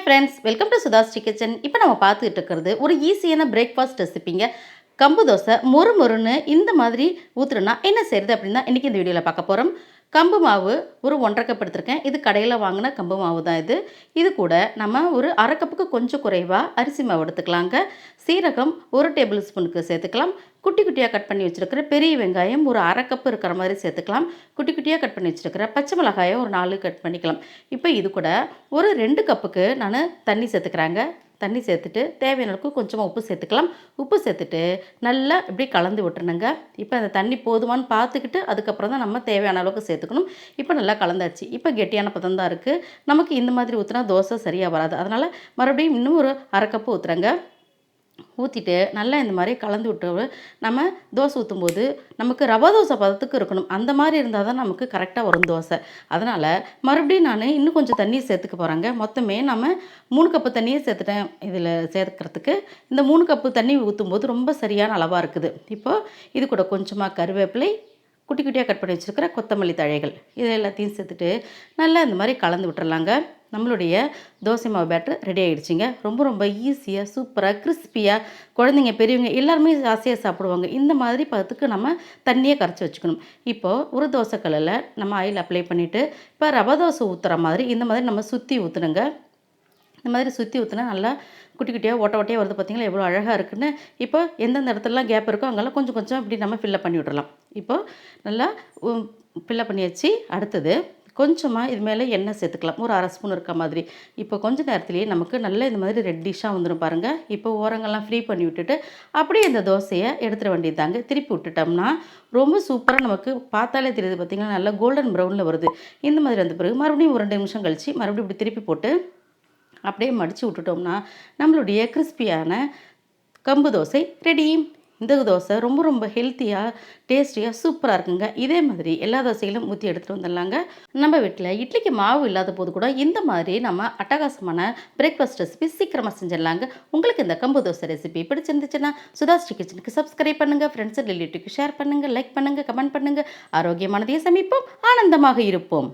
Hi friends, welcome to Sudhasri kitchen. இப்போ நம்ம பார்த்துக்கிட்டு இருக்கிறது ஒரு ஈஸியான பிரேக்ஃபாஸ்ட் ரெசிபிங்க. கம்பு தோசை மொறு மொறுன்னு இந்த மாதிரி ஊற்றுறோன்னா என்ன செய்கிறது அப்படின்னு தான் இன்றைக்கி இந்த வீடியோவில் பார்க்க போகிறோம். கம்பு மாவு ஒரு 1.5 கப் எடுத்திருக்கேன். இது கடையில் வாங்கின கம்பு மாவு தான் இது. இது கூட நம்ம ஒரு 1/2 கப்புக்கு கொஞ்சம் குறைவாக அரிசி மாவு எடுத்துக்கலாங்க. சீரகம் 1 டேபிள் ஸ்பூனுக்கு சேர்த்துக்கலாம். குட்டி குட்டியாக கட் பண்ணி வச்சுருக்கிற பெரிய வெங்காயம் ஒரு 1/2 கப்பு இருக்கிற மாதிரி சேர்த்துக்கலாம். குட்டி குட்டியாக கட் பண்ணி வச்சுருக்கிற பச்சை மிளகாயை ஒரு 4 கட் பண்ணிக்கலாம். இப்போ இது கூட ஒரு 2 கப்புக்கு நான் தண்ணி சேர்த்துக்கிறாங்க. தண்ணி சேர்த்துட்டு தேவையான அளவுக்கு கொஞ்சமாக உப்பு சேர்த்துக்கலாம். உப்பு சேர்த்துட்டு நல்லா இப்படி கலந்து விட்டுருணுங்க. இப்போ அந்த தண்ணி போதுமான்னு பார்த்துக்கிட்டு அதுக்கப்புறம் தான் நம்ம தேவையான அளவுக்கு சேர்த்துக்கணும். இப்போ நல்லா கலந்தாச்சு. இப்போ கெட்டியான பதம் தான் இருக்குது. நமக்கு இந்த மாதிரி ஊற்றினா தோசை சரியாக வராது. அதனால் மறுபடியும் இன்னும் ஒரு 1/2 கப்பு ஊற்றுறேங்க. ஊற்றிட்டு நல்லா இந்த மாதிரி கலந்து விட்டு நம்ம தோசை ஊற்றும்போது நமக்கு ரவா தோசை பதத்துக்கு இருக்கணும். அந்த மாதிரி இருந்தால் தான் நமக்கு கரெக்டாக வரும் தோசை. அதனால் மறுபடியும் நான் இன்னும் கொஞ்சம் தண்ணி சேர்த்துக்க போகிறேங்க. மொத்தமே நம்ம 3 கப்பு தண்ணியே சேர்த்துட்டேன் இதில் சேர்க்குறதுக்கு. இந்த 3 கப்பு தண்ணி ஊற்றும்போது ரொம்ப சரியான அளவாக இருக்குது. இப்போது இது கூட கொஞ்சமாக கருவேப்பிலை, குட்டி குட்டியாக கட் பண்ணி வச்சுருக்கிற கொத்தமல்லி தழைகள் இது எல்லாத்தையும் சேர்த்துட்டு நல்லா இந்த மாதிரி கலந்து விட்டுறலாங்க. நம்மளுடைய தோசை மாவு பேட்டர் ரெடி ஆகிடுச்சிங்க. ரொம்ப ரொம்ப ஈஸியாக சூப்பராக கிறிஸ்பியாக குழந்தைங்க பெரியவங்க எல்லாருமே ஆசையாக சாப்பிடுவாங்க. இந்த மாதிரி பதத்துக்கு நம்ம தண்ணியை கரைச்சி வச்சுக்கணும். இப்போது ஒரு தோசைக்கல்லில் நம்ம ஆயில் அப்ளை பண்ணிவிட்டு இப்போ ரவை தோசை ஊற்றுற மாதிரி இந்த மாதிரி நம்ம சுற்றி ஊற்றுனுங்க. இந்த மாதிரி சுற்றி ஊற்றினா நல்லா குட்டி குட்டியாக ஓட்ட ஓட்டையாக வருது. பார்த்திங்களா எவ்வளோ அழகாக இருக்குன்னு. இப்போ எந்தெந்த இடத்துலலாம் கேப் இருக்கோ அங்கெல்லாம் கொஞ்சம் கொஞ்சம் இப்படி நம்ம ஃபில்லப் பண்ணி விட்றலாம். இப்போது நல்லா ஃபில்லப் பண்ணியாச்சு. அடுத்தது கொஞ்சமாக இது மேலே எண்ணெய் சேர்த்துக்கலாம். ஒரு 1/2 ஸ்பூன் இருக்க மாதிரி. இப்போ கொஞ்சம் நேரத்துலேயே நமக்கு நல்லா இந்த மாதிரி ரெட்டிஷாக வந்துடும் பாருங்கள். இப்போ ஓரங்கள்லாம் ஃப்ரீ பண்ணி விட்டுட்டு அப்படியே இந்த தோசையை எடுத்துட வேண்டியது தாங்க. திருப்பி விட்டுட்டோம்னா ரொம்ப சூப்பராக நமக்கு பார்த்தாலே தெரியுது. பார்த்திங்கன்னா நல்லா கோல்டன் ப்ரௌனில் வருது. இந்த மாதிரி வந்த பிறகு மறுபடியும் ஒரு 2 நிமிஷம் கழித்து மறுபடியும் இப்படி திருப்பி போட்டு அப்படியே மடித்து விட்டுட்டோம்னா நம்மளுடைய கிறிஸ்பியான கம்பு தோசை ரெடி. இந்த தோசை ரொம்ப ரொம்ப ஹெல்த்தியாக டேஸ்டியாக சூப்பராக இருக்குங்க. இதே மாதிரி எல்லா தோசைகளும் ஊற்றி எடுத்துகிட்டு வந்துடலாங்க. நம்ம வீட்டில் இட்லிக்கு மாவு இல்லாத போது கூட இந்த மாதிரி நம்ம அட்டகாசமான பிரேக்ஃபாஸ்ட் ரெசிபி சீக்கிரமாக செஞ்சிடலாங்க. உங்களுக்கு இந்த கம்பு தோசை ரெசிபி பிடிச்சிருந்துச்சுன்னா சுதாஸ்ரீ கிச்சனுக்கு சப்ஸ்கிரைப் பண்ணுங்கள். ஃப்ரெண்ட்ஸ் ரிலேட்டிவ்க்கு ஷேர் பண்ணுங்கள், லைக் பண்ணுங்கள், கமெண்ட் பண்ணுங்கள். ஆரோக்கியமானதையே சமைப்போம், ஆனந்தமாக இருப்போம்.